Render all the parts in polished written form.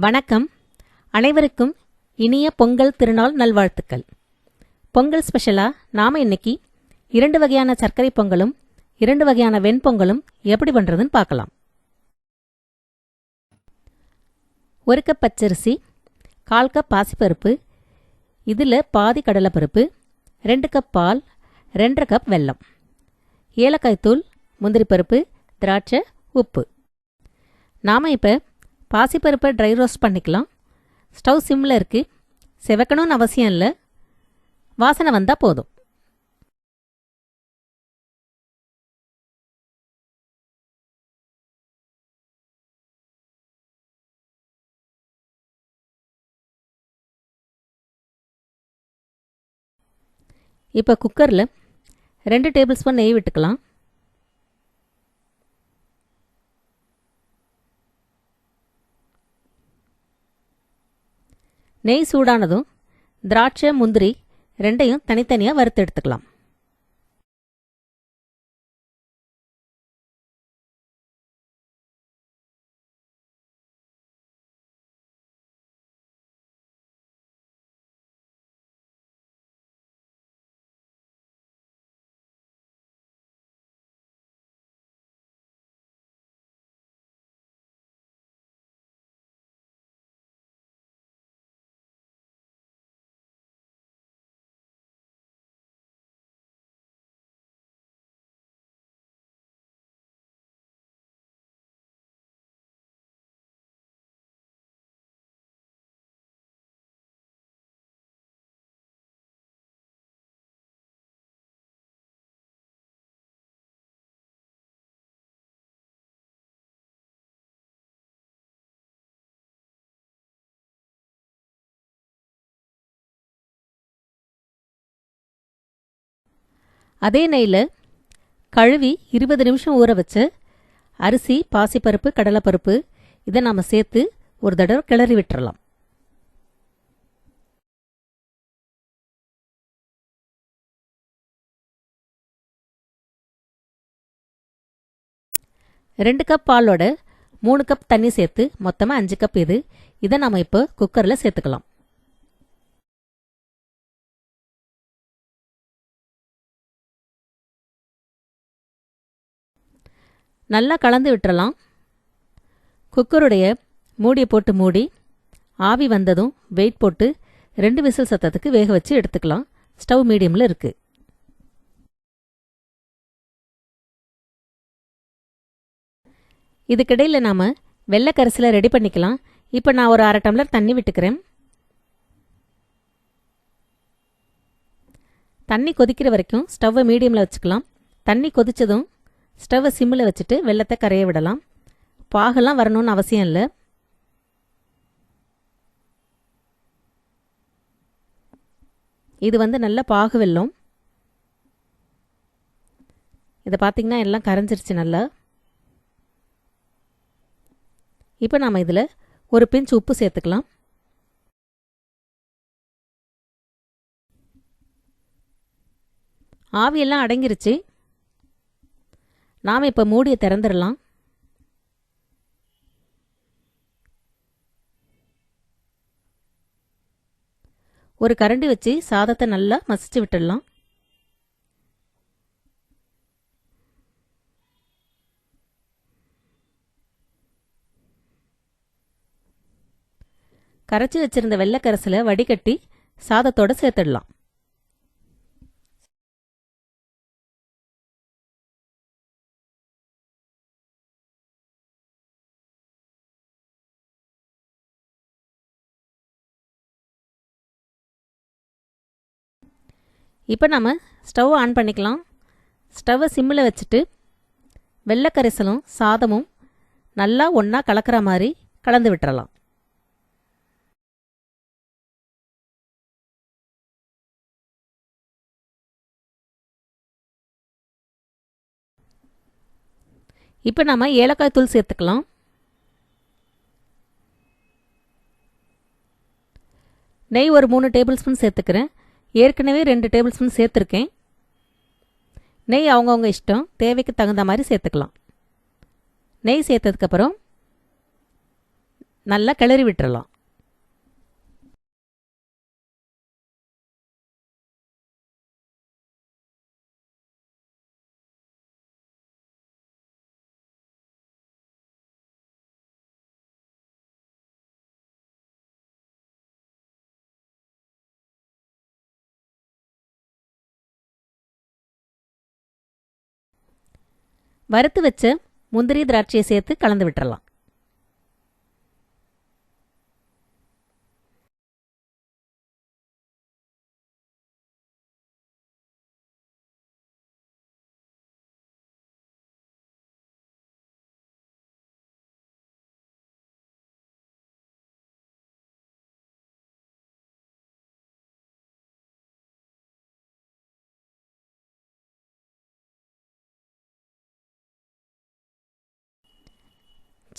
வணக்கம். அனைவருக்கும் இனிய பொங்கல் திருநாள் நல்வாழ்த்துக்கள். பொங்கல் ஸ்பெஷலா நாம இன்னைக்கு 2 வகையான சர்க்கரை பொங்கலும் 2 வகையான வெண்பொங்கலும் எப்படி பண்றதுன்னு பார்க்கலாம். 1 கப் பச்சரிசி, 1/4 கப் பாசிப்பருப்பு, இதில் பாதி கடலைப்பருப்பு, 2 கப் பால், 2.5 கப் வெல்லம், ஏலக்காய் தூள், முந்திரி பருப்பு, திராட்சை, உப்பு. நாம் இப்போ பாசிப்பருப்பை ட்ரை ரோஸ்ட் பண்ணிக்கலாம். ஸ்டவ் சிம்மில் இருக்குது. செவக்கணும்னு அவசியம் இல்லை, வாசனை வந்தால் போதும். இப்போ குக்கரில் 2 டேபிள் ஸ்பூன் நெய் விட்டுக்கலாம். நெய் சூடானதும் திராட்சை, முந்திரி ரெண்டையும் தனித்தனியாக வறுத்து எடுத்துக்கலாம். அதே நெய்யில் கழுவி 20 நிமிஷம் ஊற வச்ச அரிசி, பாசிப்பருப்பு, கடலைப்பருப்பு இதை நாம் சேர்த்து ஒரு தடவை கிளறி விட்டுறலாம். ரெண்டு கப் பாலோட 3 கப் தண்ணி சேர்த்து மொத்தமாக 5 கப் இதை நாம் இப்போ குக்கரில் சேர்த்துக்கலாம். நல்லா கலந்து விட்டுறலாம். குக்கருடைய மூடியை போட்டு மூடி ஆவி வந்ததும் வெயிட் போட்டு 2 விசில் சத்தத்துக்கு வேக வச்சு எடுத்துக்கலாம். ஸ்டவ் மீடியமில் இருக்குது. இதுக்கிடையில் நாம் வெள்ளை கரைசலை ரெடி பண்ணிக்கலாம். இப்போ நான் ஒரு 1/2 டம்ளர் தண்ணி விட்டுக்கிறேன். தண்ணி கொதிக்கிற வரைக்கும் ஸ்டவ்வை மீடியமில் வச்சுக்கலாம். தண்ணி கொதித்ததும் ஸ்டவ்வை சிம்மில் வச்சுட்டு வெள்ளத்தை கரைய விடலாம். பாகெல்லாம் வரணும்னு அவசியம் இல்லை. இது நல்ல பாகு வெல்லம். இதை பார்த்திங்கன்னா எல்லாம் கரைஞ்சிருச்சு நல்லா. இப்போ நாம் இதில் ஒரு பிஞ்ச் உப்பு சேர்த்துக்கலாம். ஆவியெல்லாம் அடங்கிருச்சு. நாம் இப்போ மூடியை திறந்துடலாம். ஒரு கரண்டி வச்சு சாதத்தை நல்லா மசிச்சு விட்டுடலாம். கரைச்சி வச்சிருந்த வெள்ளைக்கரசலை வடிகட்டி சாதத்தோட சேர்த்துடலாம். இப்போ நம்ம ஸ்டவ் ஆன் பண்ணிக்கலாம். ஸ்டவ்வை சிம்மில் வச்சுட்டு வெள்ளைக்கரைசலும் சாதமும் நல்லா ஒன்றா கலக்கிற மாதிரி கலந்து விட்டுறலாம். இப்போ நம்ம ஏலக்காய் தூள் சேர்த்துக்கலாம். நெய் ஒரு 3 டேபிள் ஸ்பூன் சேர்த்துக்கிறேன். ஏற்கனவே 2 டேபிள் ஸ்பூன் சேர்த்துருக்கேன். நெய் அவங்கவுங்க இஷ்டம், தேவைக்கு தகுந்த மாதிரி சேர்த்துக்கலாம். நெய் சேர்த்ததுக்கப்புறம் நல்லா கிளறி விட்டுறலாம். வறுத்து வச்ச முந்திரி திராட்சையை சேர்த்து கலந்து விட்டுறலாம்.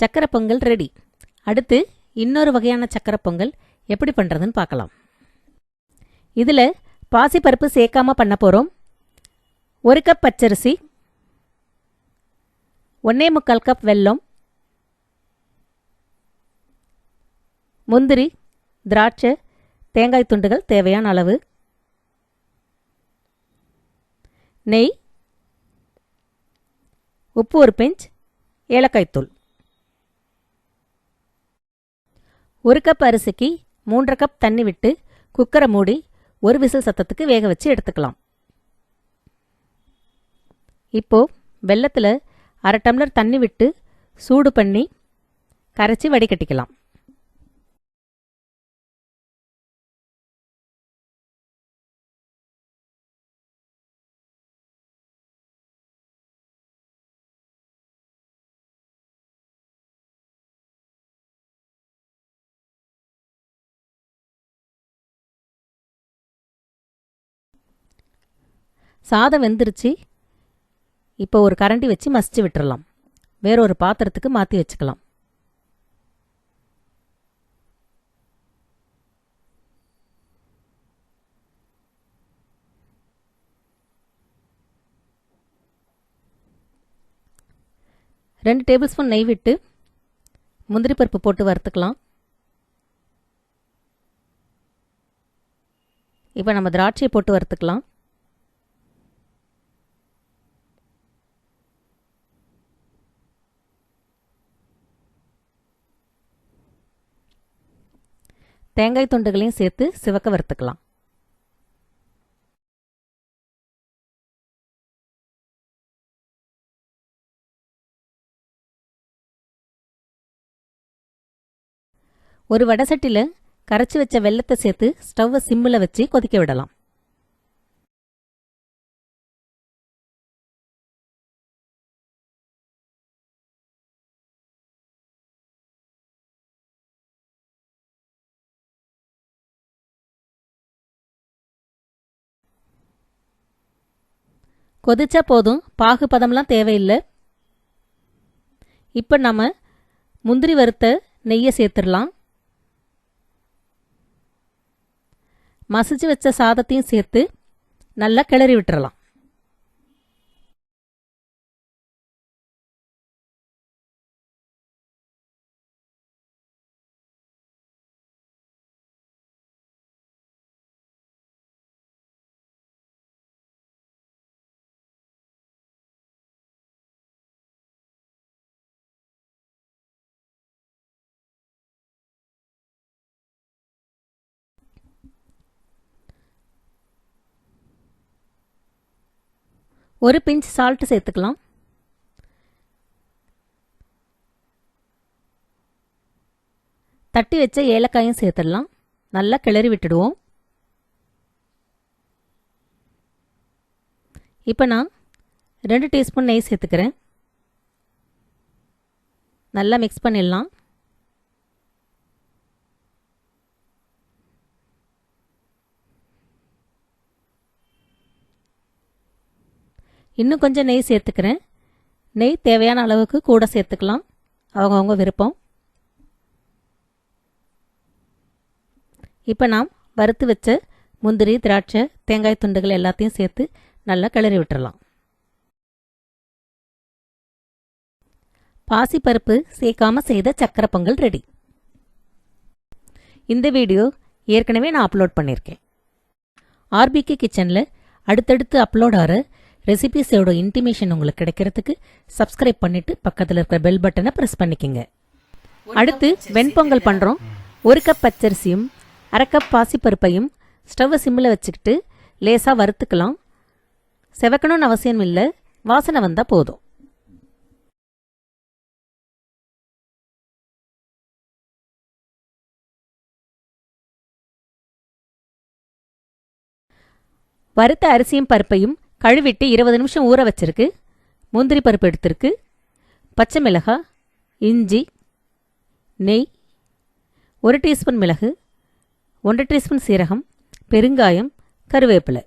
சக்கரை பொங்கல் ரெடி. அடுத்து இன்னொரு வகையான சக்கரை பொங்கல் எப்படி பண்ணுறதுன்னு பார்க்கலாம். இதில் பாசிப்பருப்பு சேர்க்காம பண்ண போகிறோம். 1 கப் பச்சரிசி, 1.25 கப் வெல்லம், முந்திரி, திராட்சை, தேங்காய் துண்டுகள் தேவையான அளவு, நெய், உப்பு 1 பிஞ்ச், ஏலக்காய் தூள். 1 கப் அரிசிக்கு 3 கப் தண்ணி விட்டு குக்கரை மூடி 1 விசில் சத்தத்துக்கு வேக வச்சு எடுத்துக்கலாம். இப்போ வெல்லத்தில் 1/2 டம்ளர் தண்ணி விட்டு சூடு பண்ணி கரைச்சி வடிகட்டிக்கலாம். சாதம் வெந்துருச்சு. இப்போ ஒரு கரண்டி வச்சு மசிச்சு விட்டுறலாம். வேறொரு பாத்திரத்துக்கு மாற்றி வச்சுக்கலாம். ரெண்டு டேபிள் ஸ்பூன் நெய் விட்டு முந்திரி பருப்பு போட்டு வறுத்துக்கலாம். இப்போ நம்ம திராட்சையை போட்டு வறுத்துக்கலாம். தேங்காய் துண்டுகளையும் சேர்த்து சிவக்க வறுத்துக்கலாம். ஒரு வடை சட்டியில் கரைச்சி வச்ச வெல்லத்தை சேர்த்து ஸ்டவ்வை சிம்மில் வச்சு கொதிக்க விடலாம். கொதிச்சா போதும், பாகு பதம்லாம் தேவையில்லை. இப்போ நம்ம முந்திரி வறுத்த நெய்யை சேர்த்துடலாம். மசிச்சு வச்ச சாதத்தையும் சேர்த்து நல்லா கிளறி விட்டுறலாம். ஒரு பிஞ்ச் சால்ட் சேர்த்துக்கலாம். தட்டி வச்ச ஏலக்காயும் சேர்த்துடலாம். நல்லா கிளறி விட்டுடுவோம். இப்போ நான் 2 டீஸ்பூன் நெய் சேர்த்துக்கிறேன். நல்லா மிக்ஸ் பண்ணிடலாம். இன்னும் கொஞ்சம் நெய் சேர்த்துக்கிறேன். நெய் தேவையான அளவுக்கு கூட சேர்த்துக்கலாம், அவங்கவுங்க விருப்பம். இப்போ நாம் வறுத்து வச்ச முந்திரி, திராட்சை, தேங்காய் துண்டுகள் எல்லாத்தையும் சேர்த்து நல்லா கிளறி விட்டுறலாம். பாசிப்பருப்பு சேர்க்காம செய்த சக்கரை பொங்கல் ரெடி. இந்த வீடியோ ஏற்கனவே நான் அப்லோட் பண்ணியிருக்கேன். ஆர்பிகே கிச்சனில் அடுத்தடுத்து அப்லோட் ஆகிற ரெசிபீஸோட இன்டிமேஷன் உங்களுக்கு கிடைக்கிறதுக்கு சப்ஸ்கிரைப் பண்ணிட்டு பக்கத்தில் இருக்கிற பெல் பட்டனை ப்ரெஸ் பண்ணிக்கோங்க. அடுத்து வெண்பொங்கல் பண்ணுறோம். 1 கப் பச்சரிசியும் 1/2 கப் பாசிப்பருப்பையும் ஸ்டவ்வை சிம்மில் வச்சுக்கிட்டு லேசாக வறுத்துக்கலாம். செவக்கணும்னு அவசியம் இல்லை, வாசனை வந்தால் போதும். வறுத்த அரிசியும் பருப்பையும் கழுவிட்டு 20 நிமிஷம் ஊற வச்சிருக்கு. முந்திரி பருப்பு எடுத்திருக்கு. பச்சை மிளகாய், இஞ்சி, நெய், 1 டீஸ்பூன் மிளகு, 1 டீஸ்பூன் சீரகம், பெருங்காயம், கருவேப்பிலை,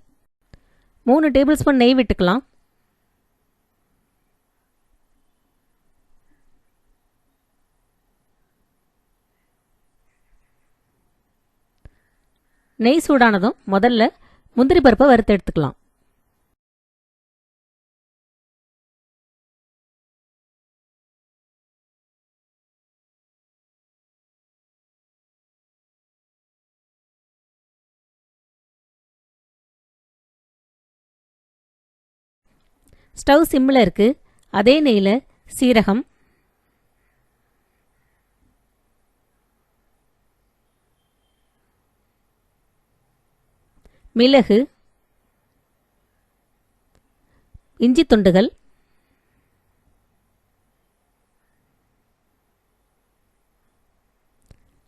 3 டேபிள் ஸ்பூன் நெய் விட்டுக்கலாம். நெய் சூடானதும் முதல்ல முந்திரி பருப்பை வறுத்து எடுத்துக்கலாம். ஸ்டவ் சிம்மில் இருக்கு. அதே நெய்யில் சீரகம், மிளகு, இஞ்சி துண்டுகள்,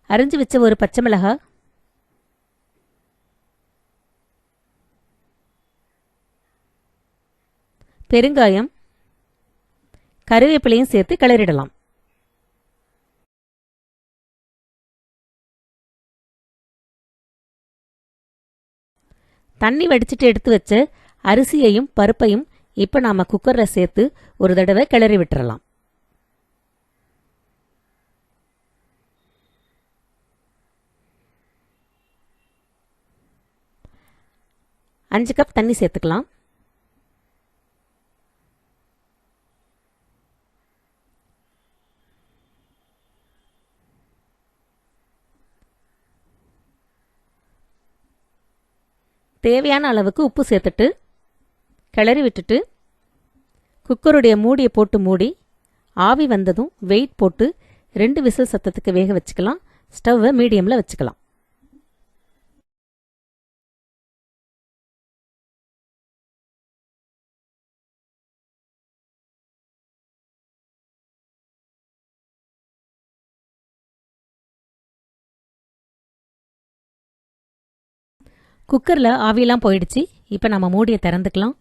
அரிஞ்சு வச்ச ஒரு பச்சை மிளகாய், பெருங்காயம், கருவேப்பிலையும் சேர்த்து கிளறிடலாம். தண்ணி வடிச்சிட்டு எடுத்து வச்ச அரிசியையும் பருப்பையும் இப்போ நாம குக்கரில் சேர்த்து ஒரு தடவை கிளறி விட்டுறலாம். அஞ்சு கப் தண்ணி சேர்த்துக்கலாம். தேவையான அளவுக்கு உப்பு சேர்த்துட்டு கிளறி விட்டுட்டு குக்கருடைய மூடியை போட்டு மூடி ஆவி வந்ததும் வெயிட் போட்டு 2 விசில் சத்தத்துக்கு வேக வச்சுக்கலாம். ஸ்டவ்வை மீடியமில் வச்சுக்கலாம். குக்கரில் ஆவியெல்லாம் போயிடுச்சு. இப்போ நம்ம மூடியை திறந்துக்கலாம்.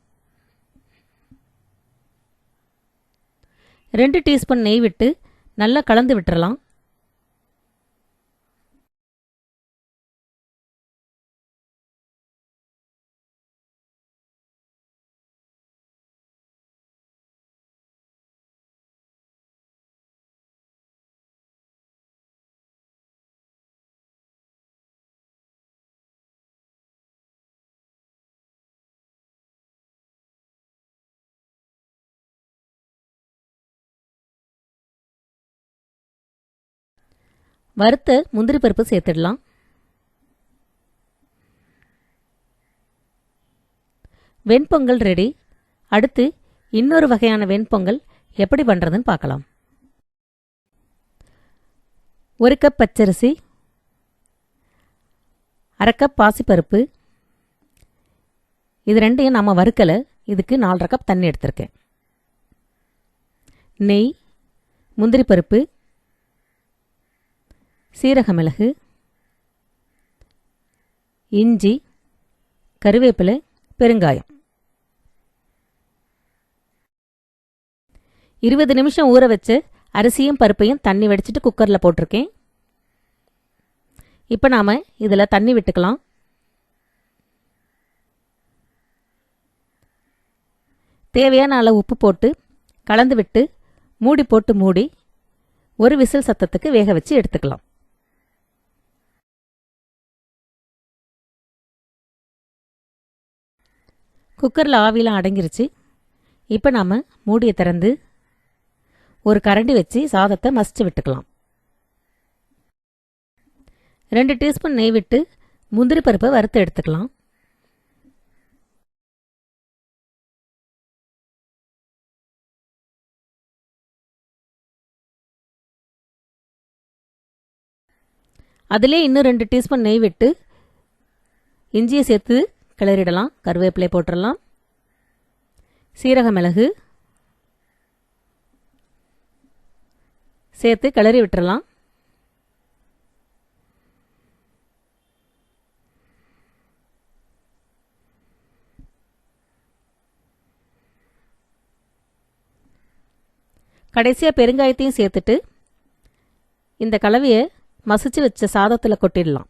2 டீஸ்பூன் நெய் விட்டு நல்லா கலந்து விட்டுறலாம். வறுத்த முந்திரி பருப்பு சேர்த்துடலாம். வெண்பொங்கல் ரெடி. அடுத்து இன்னொரு வகையான வெண்பொங்கல் எப்படி பண்ணுறதுன்னு பார்க்கலாம். 1 கப் பச்சரிசி, 1/2 கப் பாசிப்பருப்பு, இது ரெண்டையும் நம்ம வறுக்கலை. இதுக்கு 4.5 கப் தண்ணி எடுத்திருக்கேன். நெய், முந்திரி பருப்பு, சீரக மிளகு, இஞ்சி, கருவேப்பிலை, பெருங்காயம். 20 நிமிஷம் ஊற வச்சு அரிசியும் பருப்பையும் தண்ணி வடிச்சிட்டு குக்கரில் போட்டிருக்கேன். இப்போ நாம் இதில் தண்ணி விட்டுக்கலாம். தேவையான அளவு உப்பு போட்டு கலந்து விட்டு மூடி போட்டு மூடி 1 விசில் சத்தத்துக்கு வேக வச்சு எடுத்துக்கலாம். குக்கரில் ஆவிலாம் அடங்கிருச்சு. இப்போ நாம் மூடியை திறந்து ஒரு கரண்டி வச்சு சாதத்தை மசிச்சு விட்டுக்கலாம். 2 டீஸ்பூன் நெய் விட்டு முந்திரி பருப்பை வறுத்து எடுத்துக்கலாம். அதிலே இன்னும் 2 டீஸ்பூன் நெய் விட்டு இஞ்சியை சேர்த்து கிளறிடலாம். கருவேப்பிலை போட்டுடலாம். சீரக மிளகு சேர்த்து கிளறி விட்டுறலாம். கடைசியாக பெருங்காயத்தையும் சேர்த்துட்டு இந்த கலவையை மசிச்சு வச்ச சாதத்தில் கொட்டிடலாம்.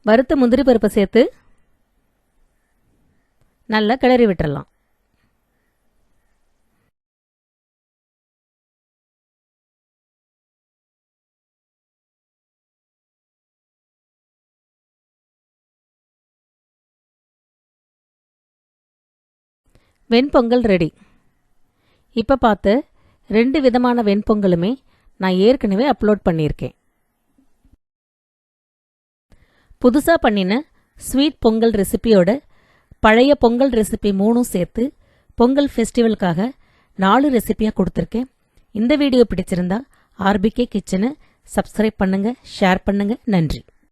வறுத்த முந்திரி பருப்பை சேர்த்து நல்லா கிளறி விட்டுறலாம். வெண்பொங்கல் ரெடி. இப்போ பார்த்து 2 விதமான வெண்பொங்கலுமே நான் ஏற்கனவே அப்லோட் பண்ணியிருக்கேன். புதுசாக பண்ணின ஸ்வீட் பொங்கல் ரெசிபியோட பழைய பொங்கல் ரெசிபி 3 சேர்த்து பொங்கல் ஃபெஸ்டிவலுக்காக 4 ரெசிபியாக கொடுத்துருக்கேன். இந்த வீடியோ பிடிச்சிருந்தா RBK கிச்சனை சப்ஸ்கிரைப் பண்ணுங்க, ஷேர் பண்ணுங்க. நன்றி.